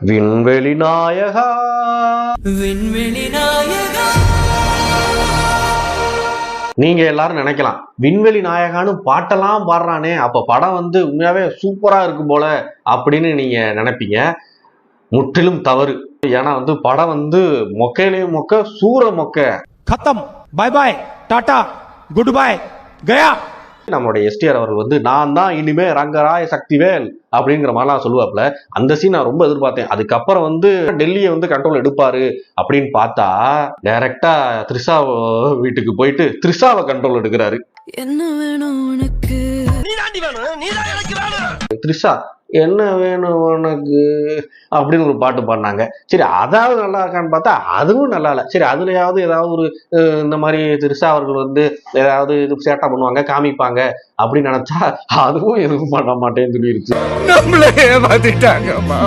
விண்வெளி நாயகா விண்வெளி நாயகா. நீங்க எல்லாரும் நினைக்கலாம், விண்வெளி நாயகான்னு பாட்டெல்லாம் பாடுறானே, அப்ப படம் உண்மையாவே சூப்பரா இருக்கும் போல அப்படின்னு நீங்க நினைப்பீங்க. முற்றிலும் தவறு. ஏன்னா படம் மொக்கையிலேயே மொக்க, சூற மொக்க. खत्म, बाय बाय, टाटा, गुड बाय, गया. நம்மளுடைய எஸ்டிஆர் அவர்கள் நான் தான் இனிமே ரங்கராய சக்திவேல் அப்படிங்கிற மாதிரிலாம் சொல்லுவாப்புல. அந்த சீன் நான் ரொம்ப எதிர்பார்த்தேன். அதுக்கப்புறம் டெல்லியை கண்ட்ரோல் எடுப்பாரு அப்படின்னு பார்த்தா டைரக்டா த்ரிஷா வீட்டுக்கு போயிட்டு த்ரிஷாவை கண்ட்ரோல் எடுக்கிறாரு. என்ன வேணும் உனக்கு? த்ரிஷா என்ன வேணும் உனக்கு அப்படின்னு ஒரு பாட்டு பாடினாங்க. சரி, அதாவது நல்லா இருக்கான்னு பார்த்தா அதுவும் நல்லா இல்லை. சரி, அதுலயாவது ஏதாவது ஒரு இந்த மாதிரி த்ரிஷா அவர்கள் ஏதாவது இது சேட்டை பண்ணுவாங்க, காமிப்பாங்க அப்படின்னு நினைச்சா அதுவும் எதுவும் பண்ண மாட்டேன்னு சொல்லிருச்சு. நம்மளே ஏமாத்திட்டாங்கம்மா.